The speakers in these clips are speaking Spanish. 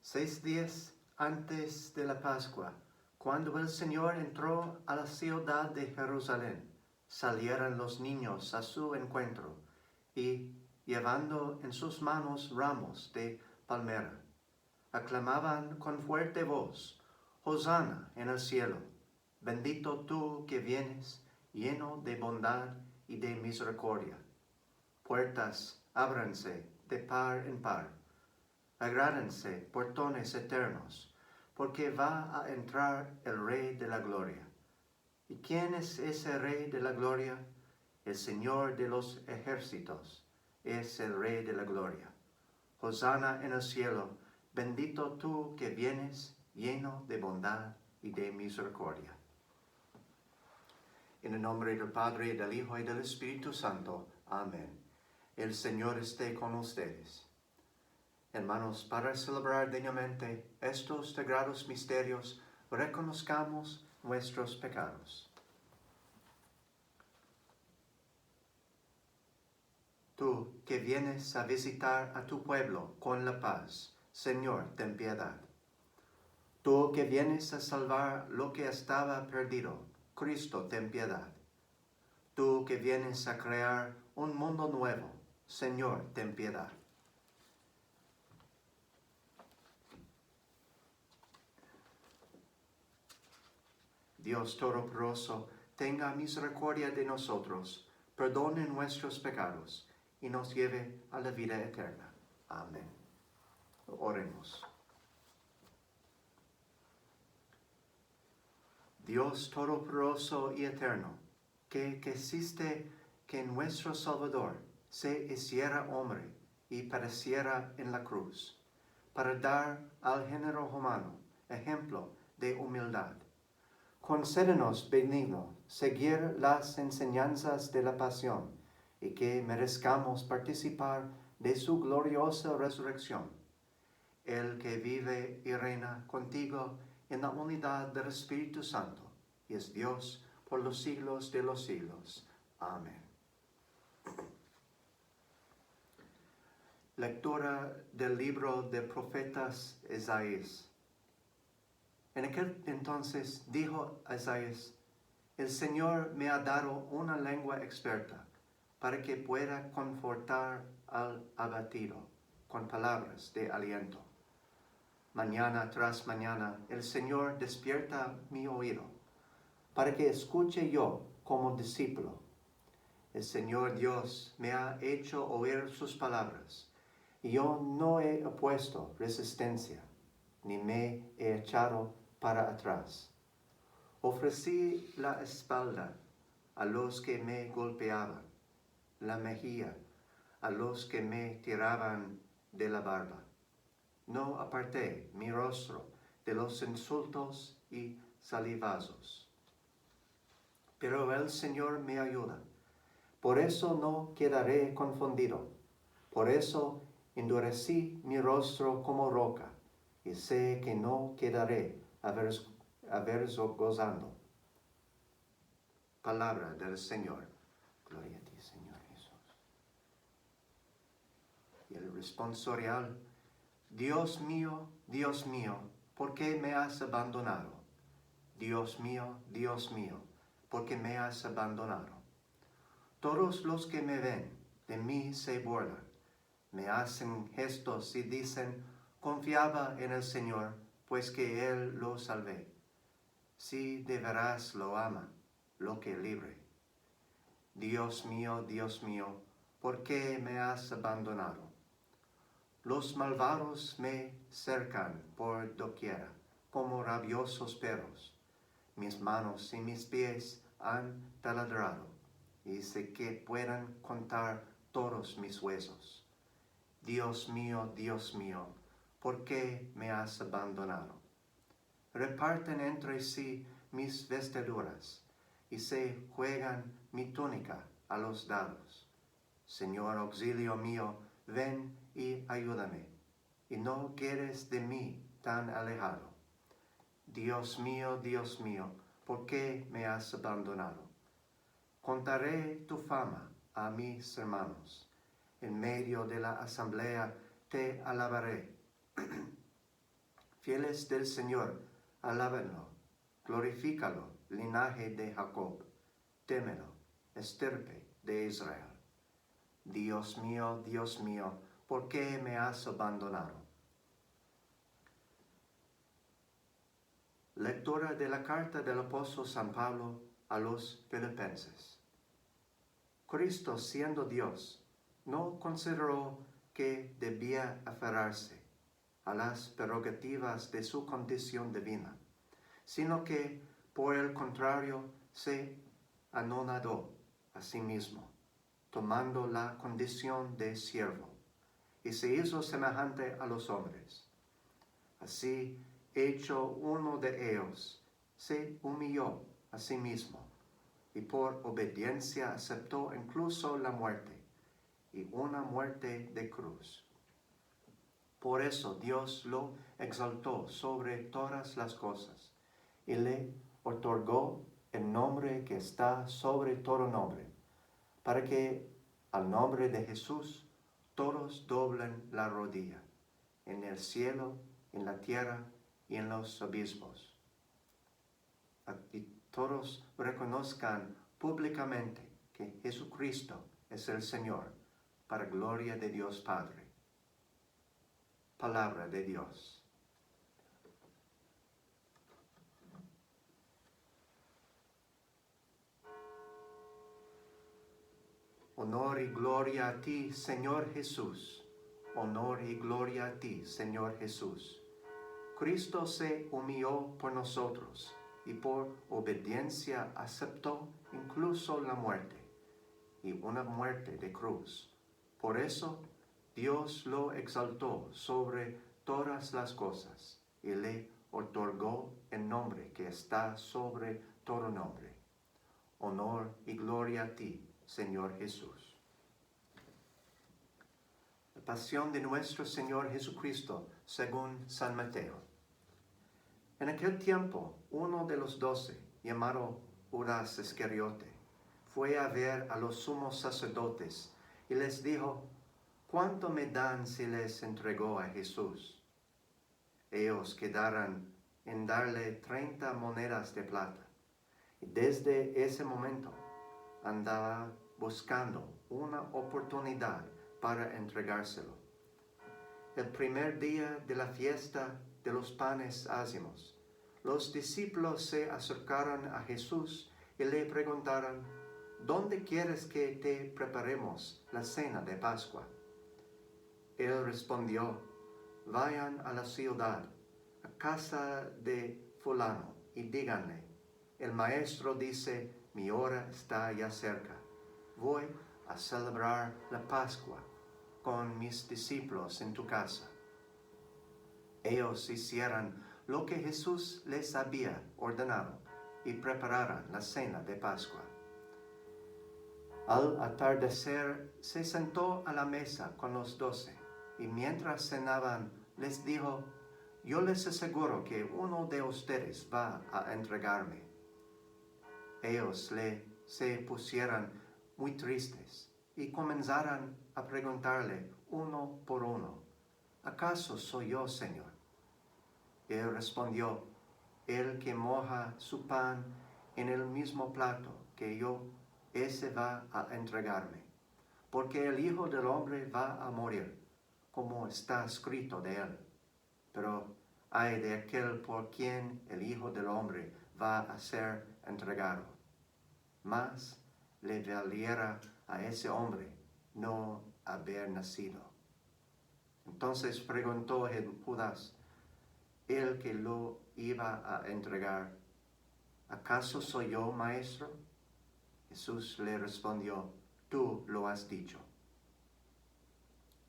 6 días antes de la Pascua, cuando el Señor entró a la ciudad de Jerusalén, salieron los niños a su encuentro y, llevando en sus manos ramos de palmera, aclamaban con fuerte voz: Hosana en el cielo, bendito tú que vienes, lleno de bondad y de misericordia. Puertas ábranse de par en par, agrádense portones eternos, porque va a entrar el Rey de la Gloria. ¿Y quién es ese Rey de la Gloria? El Señor de los ejércitos es el Rey de la Gloria. Hosana en el cielo, bendito tú que vienes, lleno de bondad y de misericordia. En el nombre del Padre, del Hijo y del Espíritu Santo. Amén. El Señor esté con ustedes. Hermanos, para celebrar dignamente estos sagrados misterios, reconozcamos nuestros pecados. Tú que vienes a visitar a tu pueblo con la paz, Señor, ten piedad. Tú que vienes a salvar lo que estaba perdido, Cristo, ten piedad. Tú que vienes a crear un mundo nuevo, Señor, ten piedad. Dios Todopoderoso, tenga misericordia de nosotros, perdone nuestros pecados y nos lleve a la vida eterna. Amén. Oremos. Dios Todopoderoso y Eterno, que quisiste que nuestro Salvador se hiciera hombre y padeciera en la cruz, para dar al género humano ejemplo de humildad. Concédenos, benigno, seguir las enseñanzas de la pasión y que merezcamos participar de su gloriosa resurrección. El que vive y reina contigo en la unidad del Espíritu Santo y es Dios por los siglos de los siglos. Amén. Lectura del libro del profeta Isaías. En aquel entonces dijo Isaías: el Señor me ha dado una lengua experta para que pueda confortar al abatido con palabras de aliento. Mañana tras mañana el Señor despierta mi oído para que escuche yo como discípulo. El Señor Dios me ha hecho oír sus palabras y yo no he opuesto resistencia ni me he echado para atrás. Ofrecí la espalda a los que me golpeaban, la mejilla a los que me tiraban de la barba. No aparté mi rostro de los insultos y salivazos. Pero el Señor me ayuda. Por eso no quedaré confundido. Por eso endurecí mi rostro como roca y sé que no quedaré avergonzado. Palabra del Señor. Gloria a ti, Señor Jesús. Y el responsorial: Dios mío, ¿por qué me has abandonado? Dios mío, ¿por qué me has abandonado? Todos los que me ven de mí se burlan, me hacen gestos y dicen: confiaba en el Señor, pues que Él lo salvé. Si de veras lo ama, lo que libre. Dios mío, ¿por qué me has abandonado? Los malvados me cercan por doquiera, como rabiosos perros. Mis manos y mis pies han taladrado, y sé que puedan contar todos mis huesos. Dios mío, ¿por qué me has abandonado? Reparten entre sí mis vestiduras, y se juegan mi túnica a los dados. Señor, auxilio mío, ven y ayúdame, y no quedes de mí tan alejado. Dios mío, ¿por qué me has abandonado? Contaré tu fama a mis hermanos, en medio de la asamblea te alabaré. Fieles del Señor, alábenlo, glorifícalo, linaje de Jacob, témelo, estirpe de Israel. Dios mío, ¿por qué me has abandonado? Lectura de la carta del apóstol San Pablo a los Filipenses. Cristo, siendo Dios, no consideró que debía aferrarse a las prerrogativas de su condición divina, sino que, por el contrario, se anonadó a sí mismo, tomando la condición de siervo, y se hizo semejante a los hombres. Así, hecho uno de ellos, se humilló a sí mismo, y por obediencia aceptó incluso la muerte, y una muerte de cruz. Por eso Dios lo exaltó sobre todas las cosas, y le otorgó el nombre que está sobre todo nombre, para que al nombre de Jesús todos doblen la rodilla, en el cielo, en la tierra y en los abismos. Y todos reconozcan públicamente que Jesucristo es el Señor, para gloria de Dios Padre. Palabra de Dios. Honor y gloria a ti, Señor Jesús. Honor y gloria a ti, Señor Jesús. Cristo se humilló por nosotros y por obediencia aceptó incluso la muerte, y una muerte de cruz. Por eso Dios lo exaltó sobre todas las cosas y le otorgó el nombre que está sobre todo nombre. Honor y gloria a ti, Señor Jesús. La pasión de nuestro Señor Jesucristo según San Mateo. En aquel tiempo, uno de los 12, llamado Judas Iscariote, fue a ver a los sumos sacerdotes y les dijo: ¿cuánto me dan si les entrego a Jesús? Ellos quedaron en darle 30 monedas de plata. Y desde ese momento andaba buscando una oportunidad para entregárselo. El primer día de la fiesta de los panes ácimos, los discípulos se acercaron a Jesús y le preguntaron: ¿dónde quieres que te preparemos la cena de Pascua? Él respondió: vayan a la ciudad, a casa de fulano, y díganle: el maestro dice, mi hora está ya cerca. Voy a celebrar la Pascua con mis discípulos en tu casa. Ellos hicieron lo que Jesús les había ordenado y prepararon la cena de Pascua. Al atardecer se sentó a la mesa con los 12, y mientras cenaban les dijo: yo les aseguro que uno de ustedes va a entregarme. Ellos se pusieron muy tristes y comenzaron a preguntarle uno por uno: ¿acaso soy yo, Señor? Él respondió: el que moja su pan en el mismo plato que yo, ese va a entregarme. Porque el Hijo del Hombre va a morir, como está escrito de él. Pero ay de aquel por quien el Hijo del Hombre va a ser entregado. Más le valiera a ese hombre no haber nacido. Entonces preguntó Judas, el que lo iba a entregar: ¿acaso soy yo, maestro? Jesús le respondió: tú lo has dicho.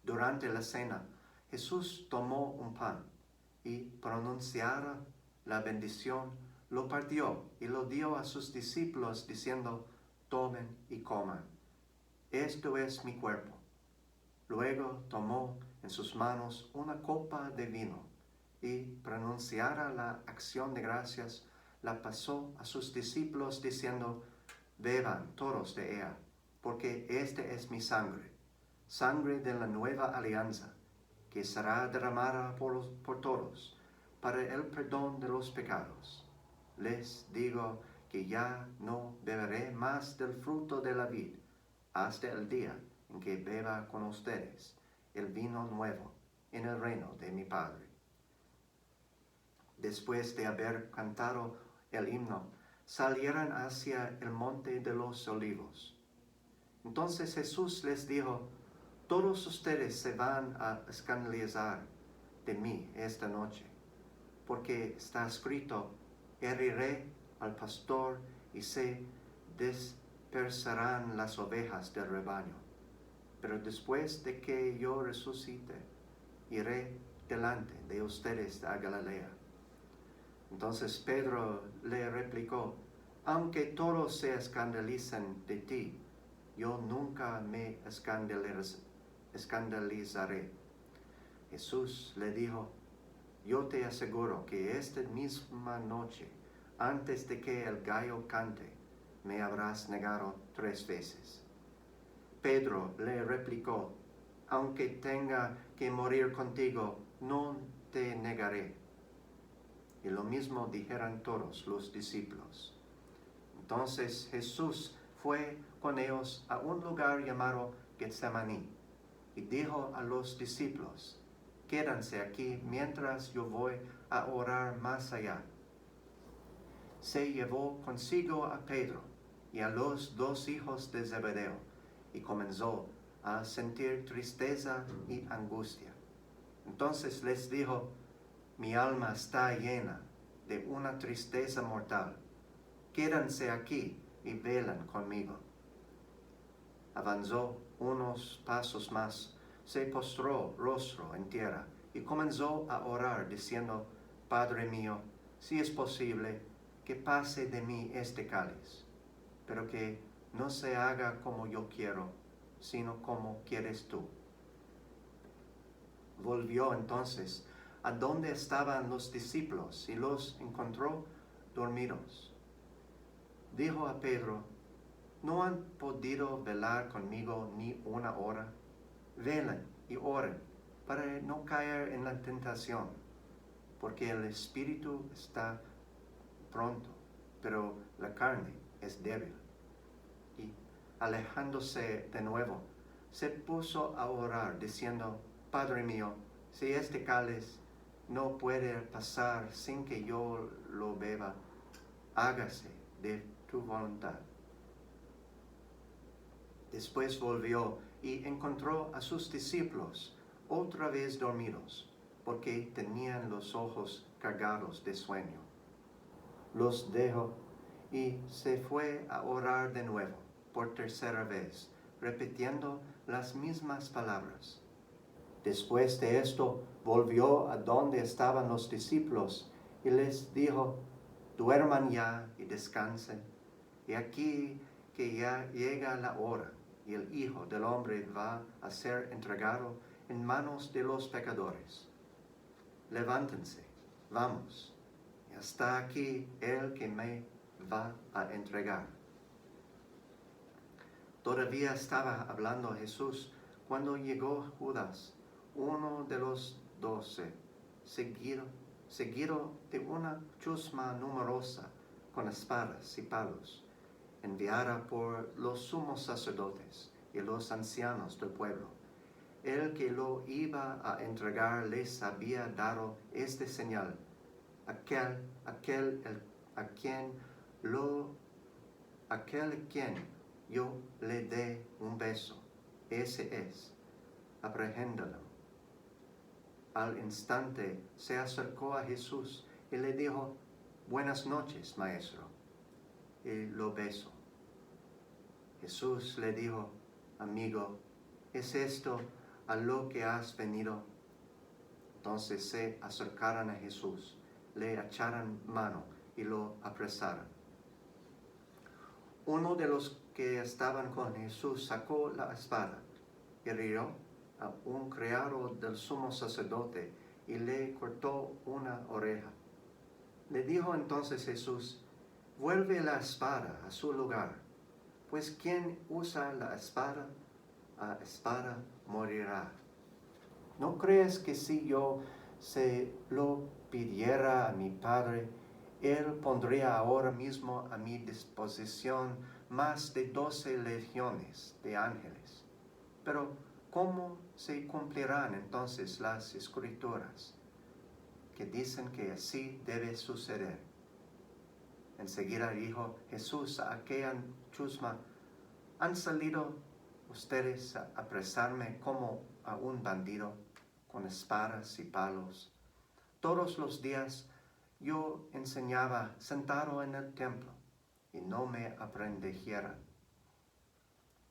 Durante la cena, Jesús tomó un pan y, pronunciada la bendición, lo partió y lo dio a sus discípulos, diciendo: tomen y coman. Esto es mi cuerpo. Luego tomó en sus manos una copa de vino y, pronunciada la acción de gracias, la pasó a sus discípulos, diciendo: beban todos de ella, porque este es mi sangre, sangre de la nueva alianza, que será derramada por todos para el perdón de los pecados. Les digo que ya no beberé más del fruto de la vid, hasta el día en que beba con ustedes el vino nuevo en el reino de mi Padre. Después de haber cantado el himno, salieron hacia el monte de los olivos. Entonces Jesús les dijo: todos ustedes se van a escandalizar de mí esta noche, porque está escrito: heriré al pastor y se dispersarán las ovejas del rebaño. Pero después de que yo resucite, iré delante de ustedes a Galilea. Entonces Pedro le replicó: aunque todos se escandalicen de ti, yo nunca me escandalizaré. Jesús le dijo: yo te aseguro que esta misma noche, antes de que el gallo cante, me habrás negado 3 veces. Pedro le replicó: aunque tenga que morir contigo, no te negaré. Y lo mismo dijeron todos los discípulos. Entonces Jesús fue con ellos a un lugar llamado Getsemaní y dijo a los discípulos: quédense aquí mientras yo voy a orar más allá. Se llevó consigo a Pedro y a los 2 hijos de Zebedeo y comenzó a sentir tristeza y angustia. Entonces les dijo: mi alma está llena de una tristeza mortal. Quédense aquí y velan conmigo. Avanzó unos pasos más, se postró rostro en tierra y comenzó a orar diciendo: Padre mío, si es posible, que pase de mí este cáliz, pero que no se haga como yo quiero, sino como quieres tú. Volvió entonces a donde estaban los discípulos y los encontró dormidos. Dijo a Pedro: ¿no han podido velar conmigo ni una hora? Velen y oren para no caer en la tentación, porque el espíritu está pronto, pero la carne es débil. Y alejándose de nuevo, se puso a orar diciendo: Padre mío, si este cáliz no puede pasar sin que yo lo beba, hágase de tu voluntad. Después volvió y encontró a sus discípulos otra vez dormidos, porque tenían los ojos cargados de sueño. Los dejó y se fue a orar de nuevo, por 3ª vez, repitiendo las mismas palabras. Después de esto, volvió a donde estaban los discípulos y les dijo: duerman ya y descansen. Y aquí que ya llega la hora, y el Hijo del Hombre va a ser entregado en manos de los pecadores. Levántense, vamos, y está aquí el que me va a entregar. Todavía estaba hablando Jesús cuando llegó Judas, uno de los 12, seguido de una chusma numerosa con espadas y palos, enviada por los sumos sacerdotes y los ancianos del pueblo. El que lo iba a entregar les había dado esta señal: aquel a quien yo le dé un beso, ese es, aprehéndalo. Al instante se acercó a Jesús y le dijo: buenas noches, maestro, y lo besó. Jesús le dijo: amigo, ¿es esto a lo que has venido? Entonces se acercaron a Jesús, le echaron mano y lo apresaron. Uno de los que estaban con Jesús sacó la espada, hirió a un criado del sumo sacerdote y le cortó una oreja. Le dijo entonces Jesús: vuelve la espada a su lugar, pues quien usa la espada, a espada morirá. ¿No crees que si yo se lo pidiera a mi Padre, Él pondría ahora mismo a mi disposición más de 12 legiones de ángeles. Pero, ¿cómo se cumplirán entonces las Escrituras que dicen que así debe suceder? Enseguida dijo Jesús a aquella chusma: ¿Han salido ustedes a apresarme como a un bandido con espadas y palos? Todos los días yo enseñaba sentado en el templo y no me aprendieran.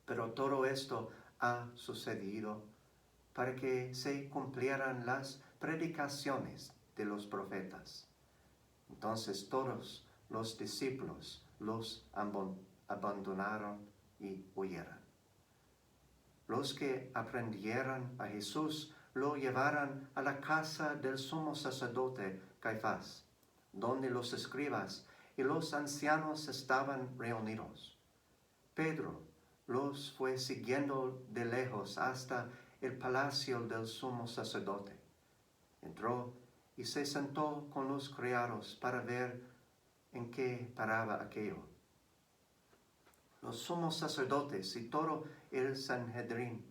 Pero todo esto ha sucedido para que se cumplieran las predicaciones de los profetas. Entonces todos los discípulos los abandonaron y huyeron. Los que aprendieran a Jesús lo llevaron a la casa del sumo sacerdote Caifás, donde los escribas y los ancianos estaban reunidos. Pedro los fue siguiendo de lejos hasta el palacio del sumo sacerdote. Entró y se sentó con los criados para ver en qué paraba aquello. Los sumos sacerdotes y todo el Sanhedrín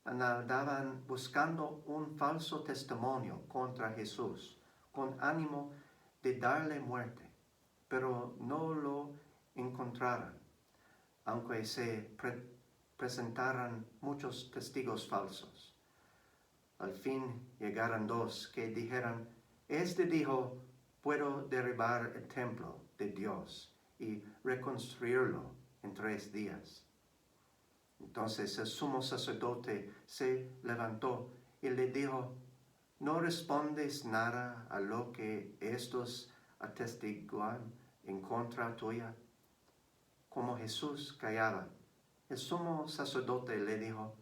andaban buscando un falso testimonio contra Jesús, con ánimo de darle muerte, pero no lo encontraron, aunque se presentaran muchos testigos falsos. Al fin llegaron dos que dijeron: Este dijo, puedo derribar el templo de Dios y reconstruirlo en 3 días. Entonces el sumo sacerdote se levantó y le dijo: ¿No respondes nada a lo que estos atestiguan en contra tuya? Como Jesús callaba, el sumo sacerdote le dijo: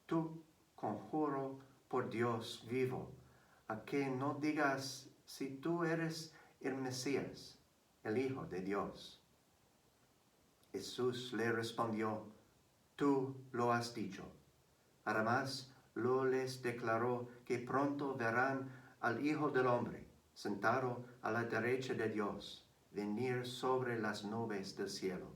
Tú conjuro por Dios vivo, a que no digas si tú eres el Mesías, el Hijo de Dios. Jesús le respondió: Tú lo has dicho. Además, lo les declaró que pronto verán al Hijo del Hombre, sentado a la derecha de Dios, venir sobre las nubes del cielo.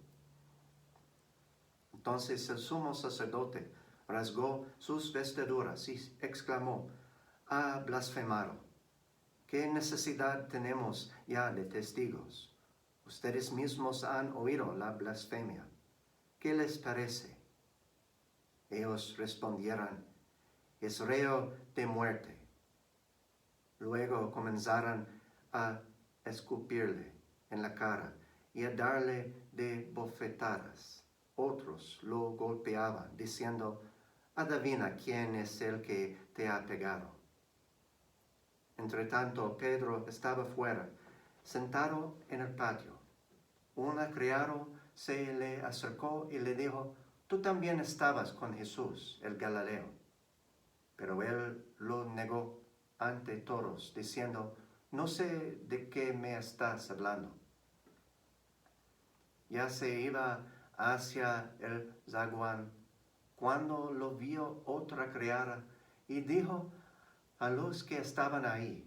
Entonces el sumo sacerdote rasgó sus vestiduras y exclamó: Ha blasfemado. ¿Qué necesidad tenemos ya de testigos? Ustedes mismos han oído la blasfemia. ¿Qué les parece? Ellos respondieron: Es reo de muerte. Luego comenzaron a escupirle en la cara y a darle de bofetadas. Otros lo golpeaban, diciendo: Adivina quién es el que te ha pegado. Entretanto, Pedro estaba fuera, sentado en el patio. Un criado se le acercó y le dijo: Tú también estabas con Jesús, el Galileo. Pero él lo negó ante todos, diciendo: No sé de qué me estás hablando. Ya se iba hacia el zaguán cuando lo vio otra criada y dijo a los que estaban ahí: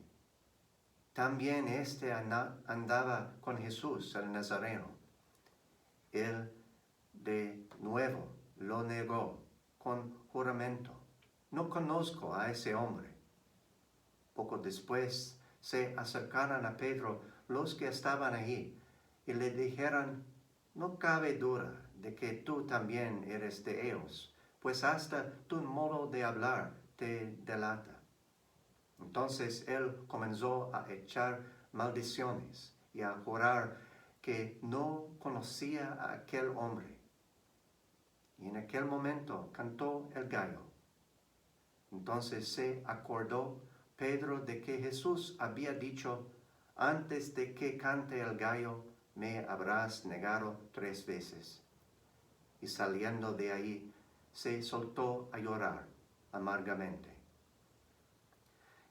También andaba con Jesús el Nazareno. Él de nuevo lo negó con juramento: No conozco a ese hombre. Poco después se acercaron a Pedro los que estaban allí y le dijeron: No cabe duda de que tú también eres de ellos, pues hasta tu modo de hablar te delata. Entonces él comenzó a echar maldiciones y a jurar que no conocía a aquel hombre. Y en aquel momento cantó el gallo. Entonces se acordó Pedro de que Jesús había dicho: Antes de que cante el gallo, me habrás negado 3 veces. Y saliendo de ahí, se soltó a llorar amargamente.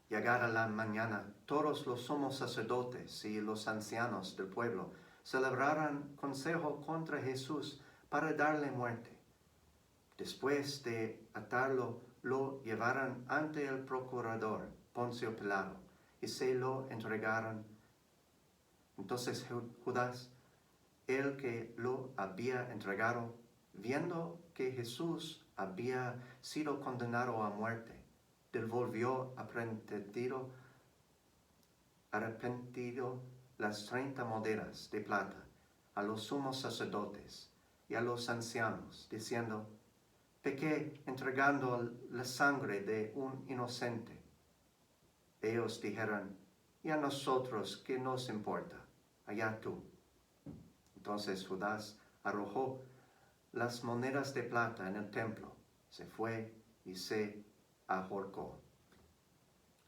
Llegada la mañana, todos los sumos sacerdotes y los ancianos del pueblo celebraron consejo contra Jesús para darle muerte. Después de atarlo, lo llevaron ante el procurador Poncio Pilato, y se lo entregaron. Entonces Judas, el que lo había entregado, viendo que Jesús había sido condenado a muerte, devolvió arrepentido las 30 monedas de plata a los sumos sacerdotes y a los ancianos, diciendo: pequé entregando la sangre de un inocente. Ellos dijeron: ¿y a nosotros qué nos importa? Allá tú. Entonces Judas arrojó las monedas de plata en el templo, se fue y se ahorcó.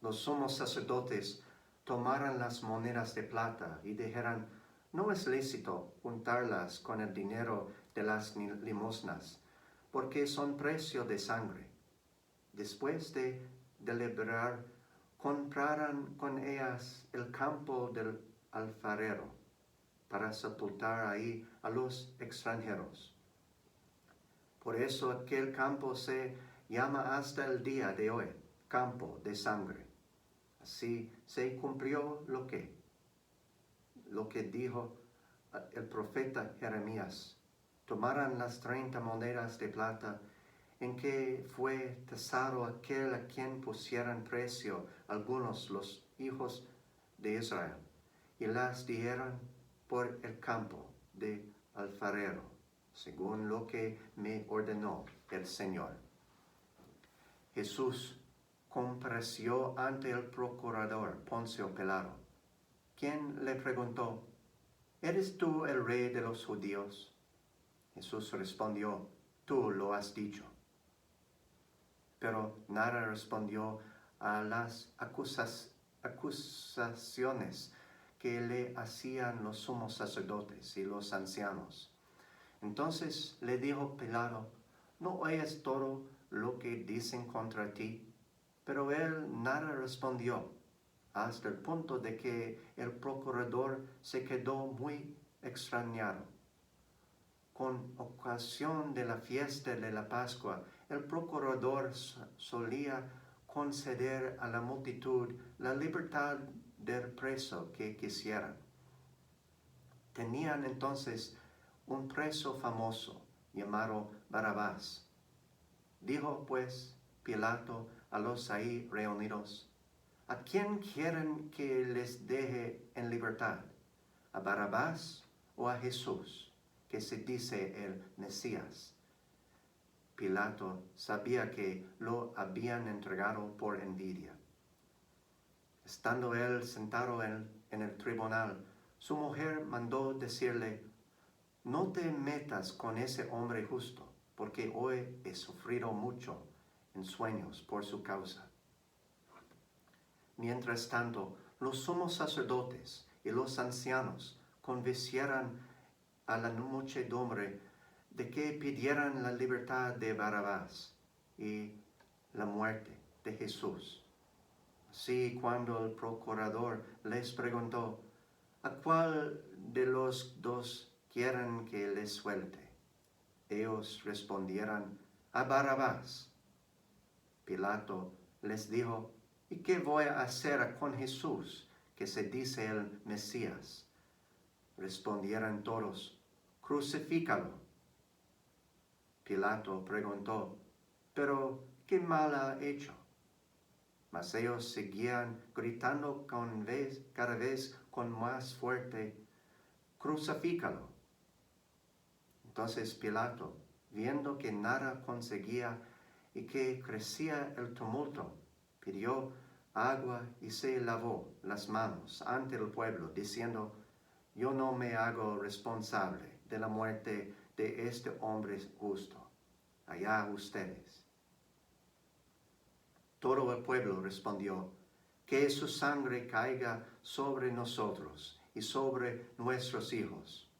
Los sumos sacerdotes tomaron las monedas de plata y dijeron: no es lícito juntarlas con el dinero de las limosnas, porque son precio de sangre. Después de deliberar, compraron con ellas el campo del alfarero, para sepultar ahí a los extranjeros. Por eso aquel campo se llama hasta el día de hoy campo de sangre. Así se cumplió lo que dijo el profeta Jeremías: tomaran las 30 monedas de plata en que fue tasado aquel a quien pusieran precio algunos los hijos de Israel, y las dieron por el campo de alfarero, según lo que me ordenó el Señor. Jesús compareció ante el procurador Poncio Pilato, quien le preguntó: ¿eres tú el rey de los judíos? Jesús respondió: tú lo has dicho. Pero nada respondió a las acusaciones que le hacían los sumos sacerdotes y los ancianos. Entonces le dijo Pilato: ¿no oyes todo lo que dicen contra ti? Pero él nada respondió, hasta el punto de que el procurador se quedó muy extrañado. Con ocasión de la fiesta de la Pascua, el procurador solía conceder a la multitud la libertad del preso que quisieran. Tenían entonces un preso famoso llamado Barrabás. Dijo pues Pilato a los ahí reunidos: ¿a quién quieren que les deje en libertad? ¿A Barrabás o a Jesús, que se dice el Mesías? Pilato sabía que lo habían entregado por envidia. Estando él sentado en el tribunal, su mujer mandó decirle: no te metas con ese hombre justo, porque hoy he sufrido mucho en sueños por su causa. Mientras tanto, los sumos sacerdotes y los ancianos convencieron a la muchedumbre de que pidieran la libertad de Barrabás y la muerte de Jesús. Así, cuando el procurador les preguntó: ¿a cuál de los dos quieren que les suelte? Ellos respondieron: a Barrabás. Pilato les dijo: ¿y qué voy a hacer con Jesús, que se dice el Mesías? Respondieron todos: crucifícalo. Pilato preguntó: ¿pero qué mal ha hecho? Mas ellos seguían gritando cada vez con más fuerte: crucifícalo. Entonces Pilato, viendo que nada conseguía y que crecía el tumulto, pidió agua y se lavó las manos ante el pueblo, diciendo: yo no me hago responsable de la muerte de este hombre justo. Allá ustedes. Todo el pueblo respondió: que su sangre caiga sobre nosotros y sobre nuestros hijos.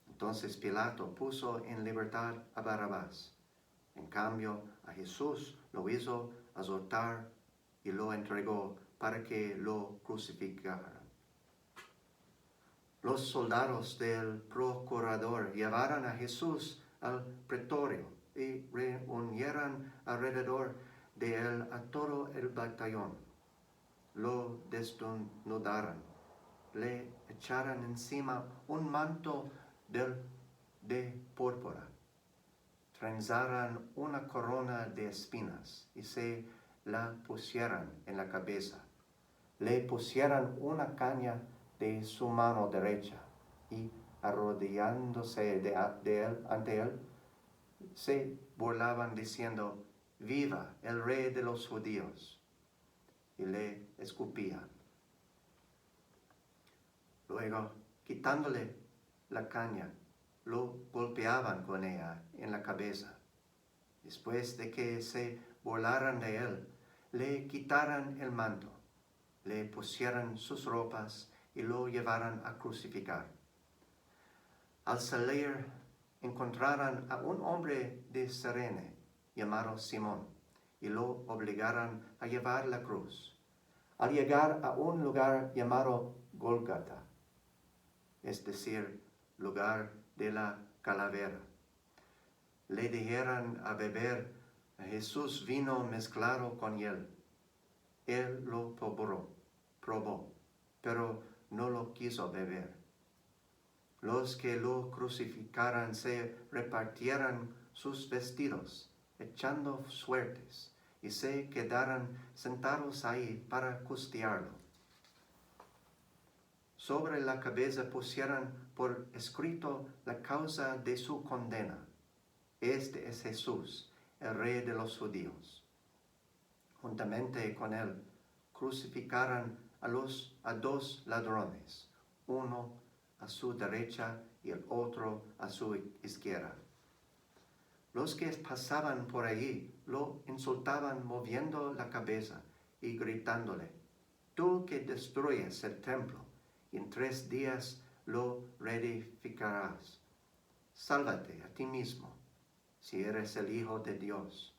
Entonces Pilato puso en libertad a Barrabás. En cambio, a Jesús lo hizo azotar y lo entregó para que lo crucificaran. Los soldados del procurador llevaron a Jesús al pretorio y reunieron alrededor de él a todo el batallón. lo desnudaran, le echaran encima un manto de púrpura, trenzaran una corona de espinas y se la pusieran en la cabeza. Le pusieran una caña de su mano derecha y, arrodillándose ante él, se burlaban diciendo: «¡Viva el Rey de los judíos!» y le escupían. Luego, quitándole la caña, lo golpeaban con ella en la cabeza. Después de que se burlaran de él, le quitaran el manto, le pusieran sus ropas y lo llevaran a crucificar. Al salir, encontraran a un hombre de Cirene llamado Simón y lo obligaran a llevar la cruz. Al llegar a un lugar llamado Gólgota, es decir, lugar de la calavera, le dijeron a beber a Jesús vino mezclado con hiel. Él lo probó, pero no lo quiso beber. Los que lo crucificaran se repartieran sus vestidos, echando suertes, y se quedaran sentados ahí para costearlo. Sobre la cabeza pusieran por escrito la causa de su condena: «Este es Jesús, el Rey de los judíos». Juntamente con él crucificaran a dos ladrones, uno a su derecha y el otro a su izquierda. Los que pasaban por allí lo insultaban moviendo la cabeza y gritándole: «Tú que destruyes el templo y en 3 días lo reedificarás, sálvate a ti mismo. Si eres el Hijo de Dios,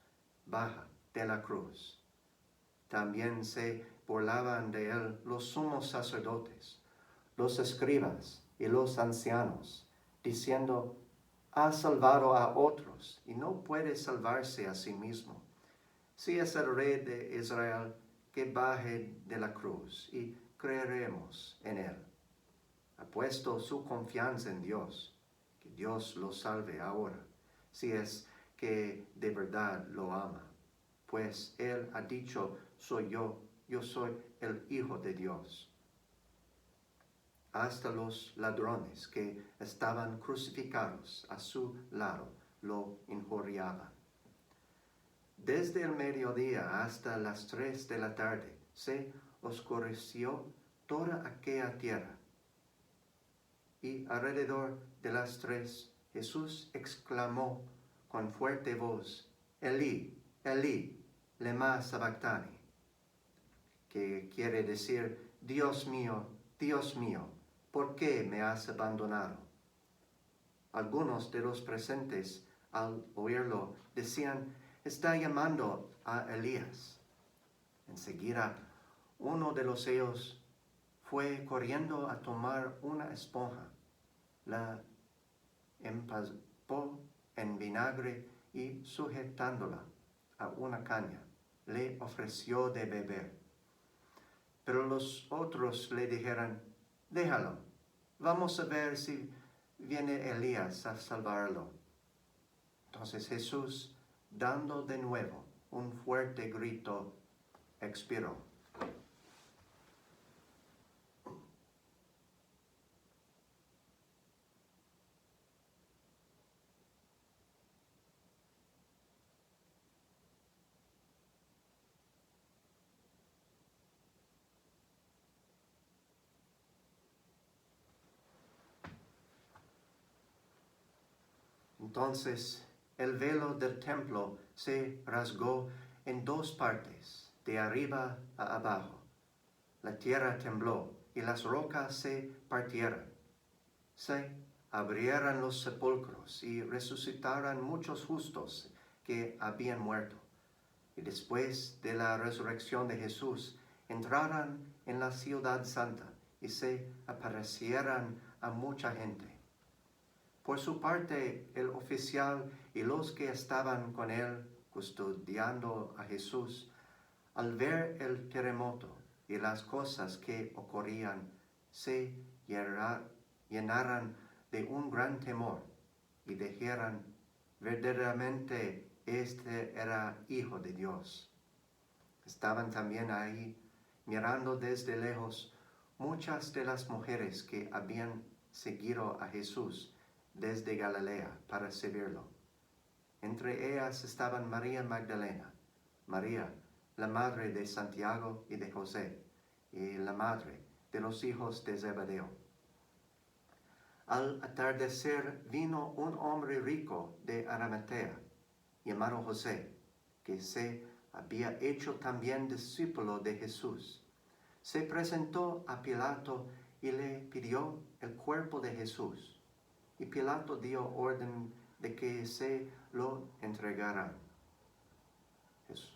baja de la cruz». También se burlaban de él los sumos sacerdotes, los escribas y los ancianos, diciendo: «Ha salvado a otros y no puede salvarse a sí mismo. Si es el Rey de Israel, que baje de la cruz y creeremos en él». Ha puesto su confianza en Dios, que Dios lo salve ahora, si es que de verdad lo ama, pues él ha dicho: yo soy el Hijo de Dios. Hasta los ladrones que estaban crucificados a su lado lo injuriaban. Desde el mediodía hasta las 3 de la tarde se oscureció toda aquella tierra. Y alrededor de las 3 Jesús exclamó con fuerte voz: «Elí, Elí, lema sabactani», que quiere decir: Dios mío, ¿por qué me has abandonado? Algunos de los presentes, al oírlo, decían: «Está llamando a Elías». Enseguida, uno de los ellos fue corriendo a tomar una esponja, la empapó en vinagre y, sujetándola a una caña, le ofreció de beber. Pero los otros le dijeron: «Déjalo, vamos a ver si viene Elías a salvarlo». Entonces Jesús, dando de nuevo un fuerte grito, expiró. Entonces el velo del templo se rasgó en 2 partes, de arriba a abajo. La tierra tembló y las rocas se partieron. Se abrieron los sepulcros y resucitaron muchos justos que habían muerto. Y después de la resurrección de Jesús, entraron en la ciudad santa y se aparecieron a mucha gente. Por su parte, el oficial y los que estaban con él custodiando a Jesús, al ver el terremoto, y las cosas que ocurrían se llenaran de un gran temor y dijeran, verdaderamente este era Hijo de Dios. Estaban también ahí, mirando desde lejos, muchas de las mujeres que habían seguido a Jesús desde Galilea para seguirlo. Entre ellas estaban María Magdalena, María, la madre de Santiago y de José, y la madre de los hijos de Zebedeo. Al atardecer vino un hombre rico de Arimatea, llamado José, que se había hecho también discípulo de Jesús. Se presentó a Pilato y le pidió el cuerpo de Jesús. Y Pilato dio orden de que se lo entregaran.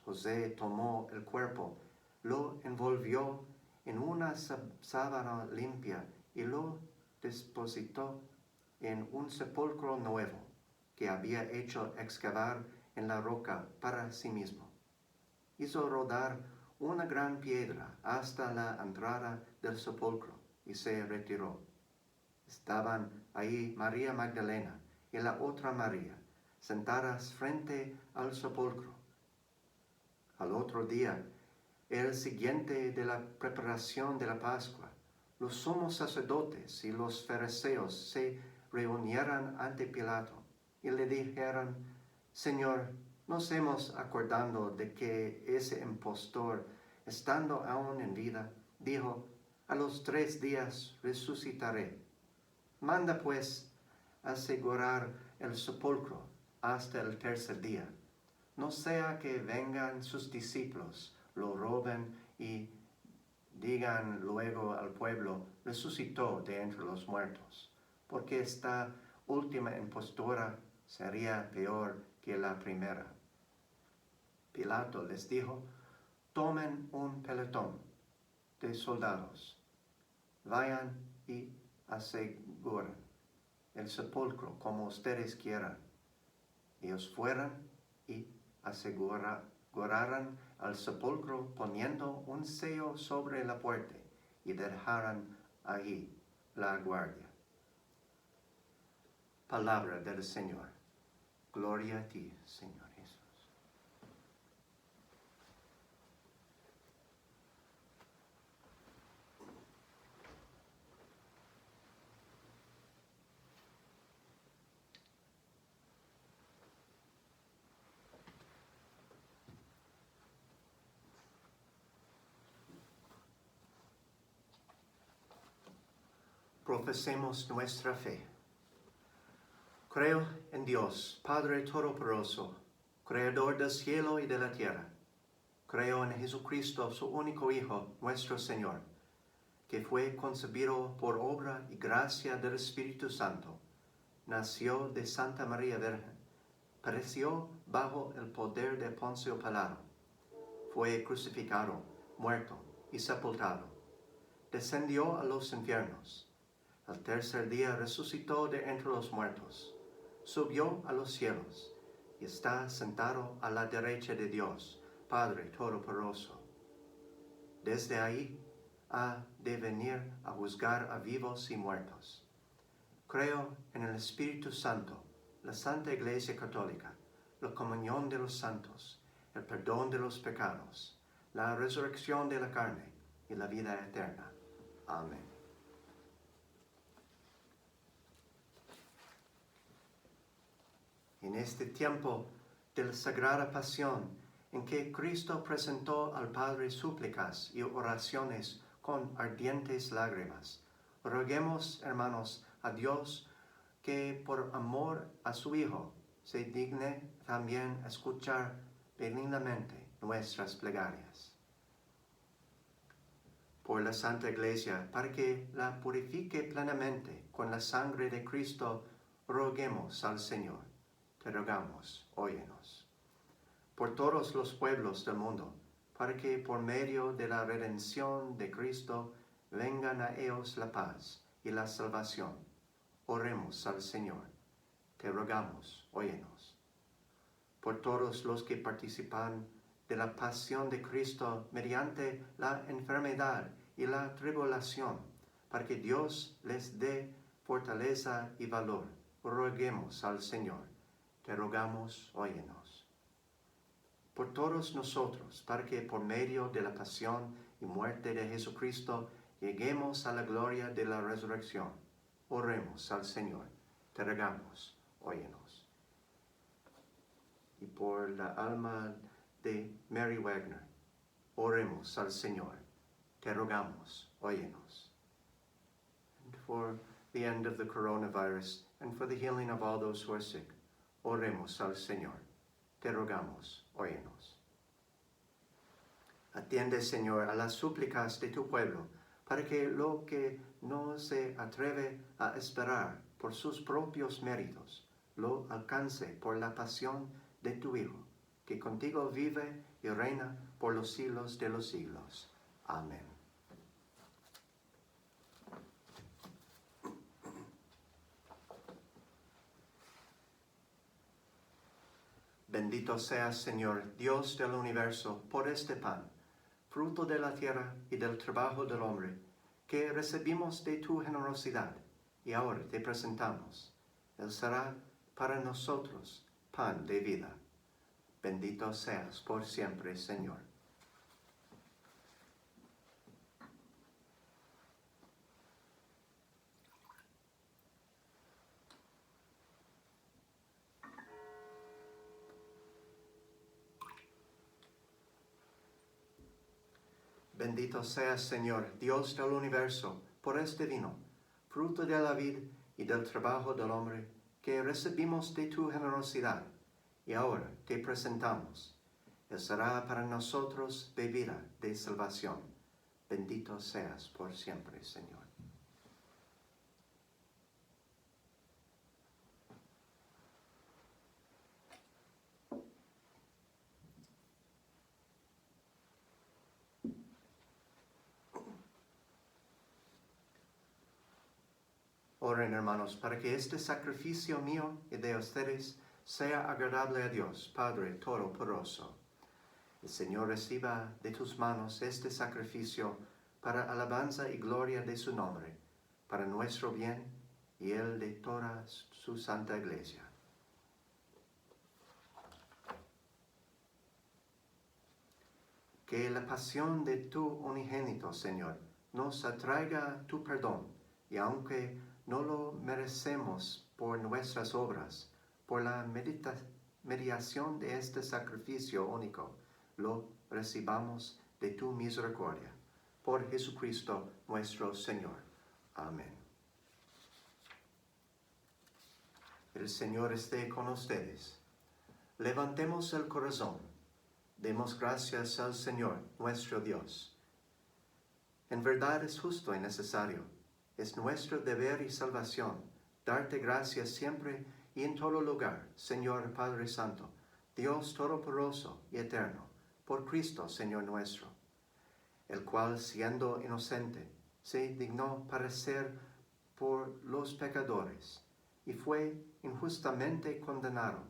José tomó el cuerpo, lo envolvió en una sábana limpia y lo depositó en un sepulcro nuevo que había hecho excavar en la roca para sí mismo. Hizo rodar una gran piedra hasta la entrada del sepulcro y se retiró. Estaban ahí María Magdalena y la otra María, sentadas frente al sepulcro. Al otro día, el siguiente de la preparación de la Pascua, los sumos sacerdotes y los fariseos se reunieron ante Pilato y le dijeron, Señor, nos hemos acordado de que ese impostor, estando aún en vida, dijo, a los 3 días resucitaré. Manda pues asegurar el sepulcro hasta el tercer día. No sea que vengan sus discípulos, lo roben y digan luego al pueblo, resucitó de entre los muertos, porque esta última impostura sería peor que la primera. Pilato les dijo, tomen un pelotón de soldados, vayan y aseguren el sepulcro como ustedes quieran. Ellos fueron y aseguraron al sepulcro poniendo un sello sobre la puerta y dejaron allí la guardia. Palabra del Señor. Gloria a ti, Señor Jesús. Profesemos nuestra fe. Creo en Dios, Padre Todopoderoso, Creador del cielo y de la tierra. Creo en Jesucristo, su único Hijo, nuestro Señor, que fue concebido por obra y gracia del Espíritu Santo. Nació de Santa María Virgen, padeció bajo el poder de Poncio Pilato, fue crucificado, muerto y sepultado. Descendió a los infiernos. Al tercer día resucitó de entre los muertos, subió a los cielos y está sentado a la derecha de Dios, Padre Todopoderoso. Desde ahí ha de venir a juzgar a vivos y muertos. Creo en el Espíritu Santo, la Santa Iglesia Católica, la comunión de los santos, el perdón de los pecados, la resurrección de la carne y la vida eterna. Amén. En este tiempo de la Sagrada Pasión, en que Cristo presentó al Padre súplicas y oraciones con ardientes lágrimas, roguemos, hermanos, a Dios que por amor a su Hijo se digne también escuchar benignamente nuestras plegarias. Por la Santa Iglesia, para que la purifique plenamente con la sangre de Cristo, roguemos al Señor. Te rogamos, óyenos. Por todos los pueblos del mundo, para que por medio de la redención de Cristo vengan a ellos la paz y la salvación. Oremos al Señor. Te rogamos, óyenos. Por todos los que participan de la pasión de Cristo mediante la enfermedad y la tribulación, para que Dios les dé fortaleza y valor. Roguemos al Señor. Te rogamos, óyenos. Por todos nosotros, para que por medio de la pasión y muerte de Jesucristo lleguemos a la gloria de la resurrección. Oremos al Señor. Te rogamos, óyenos. Y por la alma de Mary Wagner, oremos al Señor. Te rogamos, óyenos. And for the end of the coronavirus and for the healing of all those who are sick, oremos al Señor. Te rogamos, óyenos. Atiende, Señor, a las súplicas de tu pueblo, para que lo que no se atreve a esperar por sus propios méritos, lo alcance por la pasión de tu Hijo, que contigo vive y reina por los siglos de los siglos. Amén. Bendito seas, Señor, Dios del universo, por este pan, fruto de la tierra y del trabajo del hombre, que recibimos de tu generosidad, y ahora te presentamos. Él será para nosotros pan de vida. Bendito seas por siempre, Señor. Bendito seas, Señor, Dios del universo, por este vino, fruto de la vid y del trabajo del hombre, que recibimos de tu generosidad, y ahora te presentamos. Él será para nosotros bebida de salvación. Bendito seas por siempre, Señor. Oren, hermanos, para que este sacrificio mío y de ustedes sea agradable a Dios, Padre Todopoderoso. El Señor reciba de tus manos este sacrificio para alabanza y gloria de su nombre, para nuestro bien y el de toda su santa iglesia. Que la pasión de tu unigénito, Señor, nos atraiga tu perdón, y aunque no lo merecemos por nuestras obras, por la mediación de este sacrificio único, lo recibamos de tu misericordia. Por Jesucristo nuestro Señor. Amén. El Señor esté con ustedes. Levantemos el corazón. Demos gracias al Señor, nuestro Dios. En verdad es justo y necesario. Es nuestro deber y salvación darte gracias siempre y en todo lugar, Señor Padre Santo, Dios Todopoderoso y Eterno, por Cristo, Señor nuestro, el cual, siendo inocente, se dignó padecer por los pecadores y fue injustamente condenado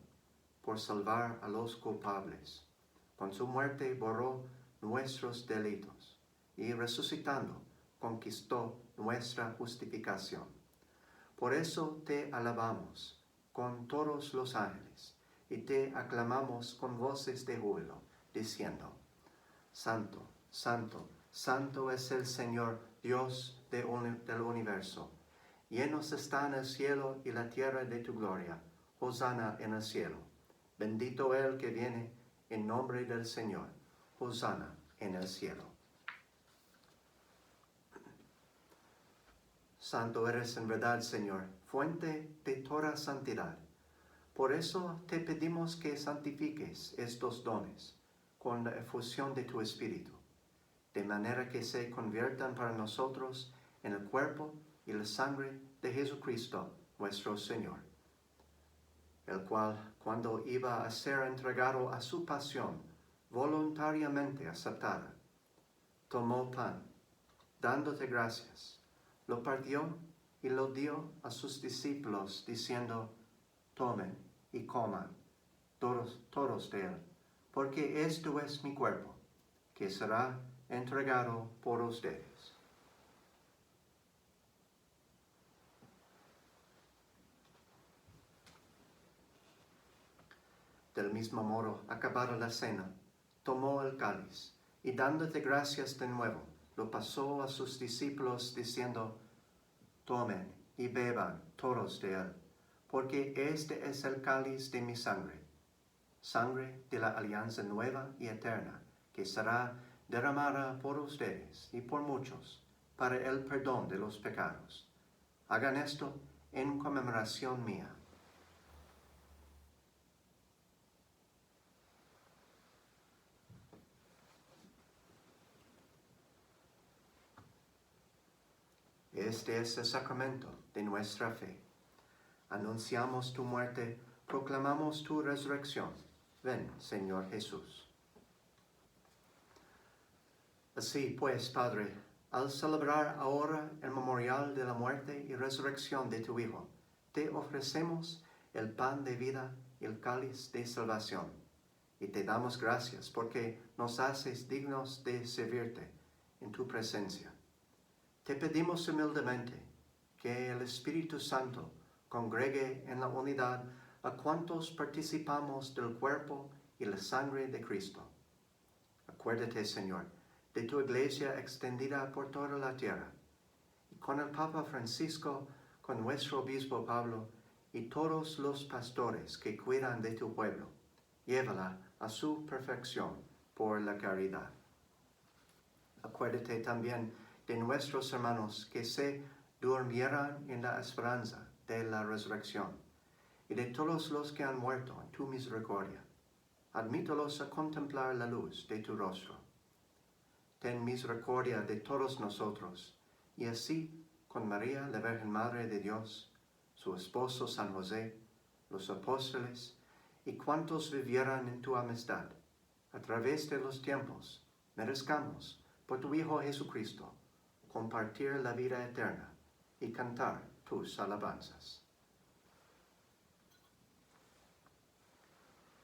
por salvar a los culpables. Con su muerte borró nuestros delitos y resucitando conquistó nuestra justificación. Por eso te alabamos con todos los ángeles y te aclamamos con voces de júbilo, diciendo: Santo, Santo, Santo es el Señor, Dios del universo. Llenos están el cielo y la tierra de tu gloria. Hosana en el cielo. Bendito el que viene en nombre del Señor. Hosana en el cielo. Santo eres en verdad, Señor, fuente de toda santidad. Por eso te pedimos que santifiques estos dones con la efusión de tu Espíritu, de manera que se conviertan para nosotros en el cuerpo y la sangre de Jesucristo, nuestro Señor, el cual, cuando iba a ser entregado a su pasión, voluntariamente aceptada, tomó pan, dándote gracias, lo partió y lo dio a sus discípulos, diciendo: Tomen y coman todos de él, porque esto es mi cuerpo, que será entregado por ustedes. Del mismo modo, acabada la cena, tomó el cáliz, y dándote gracias de nuevo, lo pasó a sus discípulos, diciendo: Tomen y beban todos de él, porque este es el cáliz de mi sangre, sangre de la alianza nueva y eterna, que será derramada por ustedes y por muchos, para el perdón de los pecados. Hagan esto en conmemoración mía. Este es el sacramento de nuestra fe. Anunciamos tu muerte, proclamamos tu resurrección. Ven, Señor Jesús. Así pues, Padre, al celebrar ahora el memorial de la muerte y resurrección de tu Hijo, te ofrecemos el pan de vida y el cáliz de salvación, y te damos gracias porque nos haces dignos de servirte en tu presencia. Te pedimos humildemente que el Espíritu Santo congregue en la unidad a cuantos participamos del cuerpo y la sangre de Cristo. Acuérdate, Señor, de tu iglesia extendida por toda la tierra, y con el Papa Francisco, con nuestro obispo Pablo, y todos los pastores que cuidan de tu pueblo, llévala a su perfección por la caridad. Acuérdate también de nuestros hermanos que se durmieran en la esperanza de la resurrección, y de todos los que han muerto en tu misericordia. Admítelos a contemplar la luz de tu rostro. Ten misericordia de todos nosotros, y así, con María, la Virgen Madre de Dios, su esposo San José, los apóstoles, y cuantos vivieran en tu amistad, a través de los tiempos, merezcamos, por tu Hijo Jesucristo, compartir la vida eterna y cantar tus alabanzas.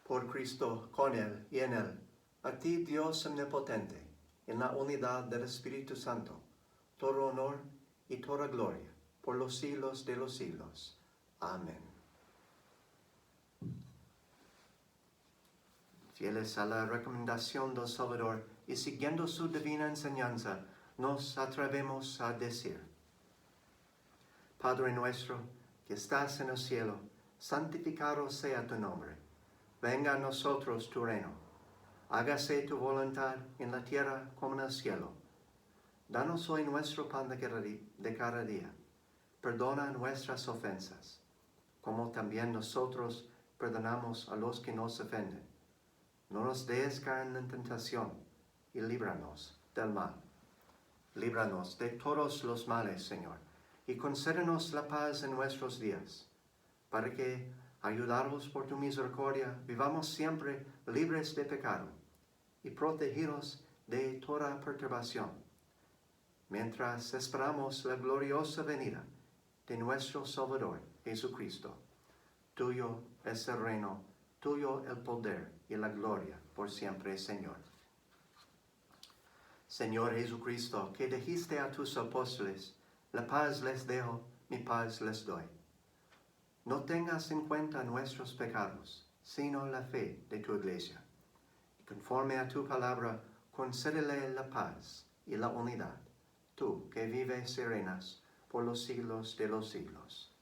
Por Cristo, con Él y en Él, a ti, Dios omnipotente, en la unidad del Espíritu Santo, todo honor y toda gloria, por los siglos de los siglos. Amén. Fieles a la recomendación del Salvador y siguiendo su divina enseñanza, nos atrevemos a decir: Padre nuestro, que estás en el cielo, santificado sea tu nombre. Venga a nosotros tu reino. Hágase tu voluntad en la tierra como en el cielo. Danos hoy nuestro pan de cada día. Perdona nuestras ofensas, como también nosotros perdonamos a los que nos ofenden. No nos dejes caer en tentación, y líbranos del mal. Líbranos de todos los males, Señor, y concédenos la paz en nuestros días, para que, ayudados por tu misericordia, vivamos siempre libres de pecado y protegidos de toda perturbación, mientras esperamos la gloriosa venida de nuestro Salvador Jesucristo. Tuyo es el reino, tuyo el poder y la gloria por siempre, Señor. Señor Jesucristo, que dijiste a tus apóstoles: la paz les dejo, mi paz les doy. No tengas en cuenta nuestros pecados, sino la fe de tu iglesia. Y conforme a tu palabra, concédele la paz y la unidad, tú que vives y reinas por los siglos de los siglos.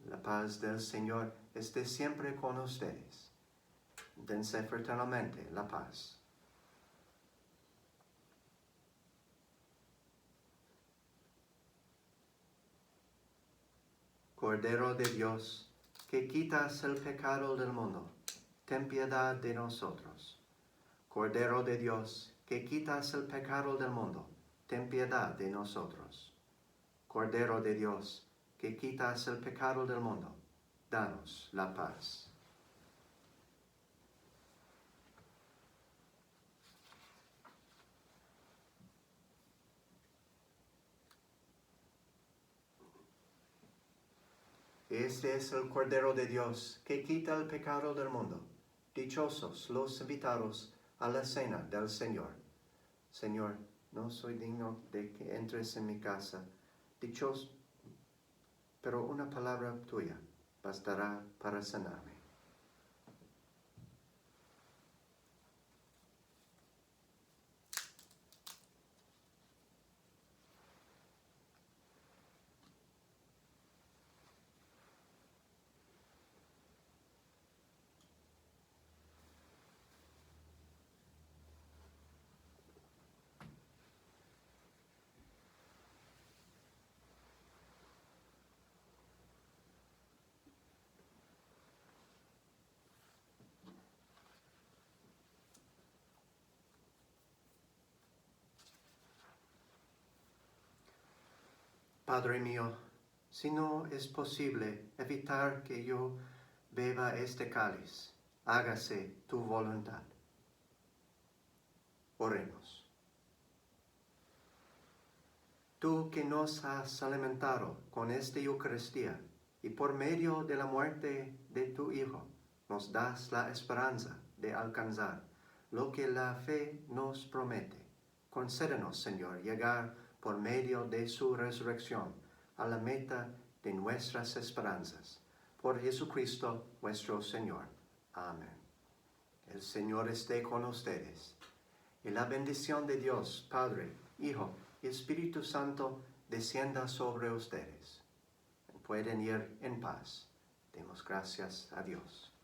La paz del Señor esté siempre con ustedes. Dense fraternalmente la paz. Cordero de Dios, que quitas el pecado del mundo, ten piedad de nosotros. Cordero de Dios, que quitas el pecado del mundo, ten piedad de nosotros. Cordero de Dios, que quitas el pecado del mundo, danos la paz. Este es el Cordero de Dios, que quita el pecado del mundo. Dichosos los invitados a la cena del Señor. Señor, no soy digno de que entres en mi casa. Dichoso, pero una palabra tuya bastará para sanarme. Padre mío, si no es posible evitar que yo beba este cáliz, hágase tu voluntad. Oremos. Tú que nos has alimentado con esta Eucaristía y por medio de la muerte de tu Hijo nos das la esperanza de alcanzar lo que la fe nos promete. Concédenos, Señor, llegar por medio de su resurrección a la meta de nuestras esperanzas. Por Jesucristo nuestro Señor. Amén. El Señor esté con ustedes. Y la bendición de Dios, Padre, Hijo y Espíritu Santo, descienda sobre ustedes. Pueden ir en paz. Demos gracias a Dios.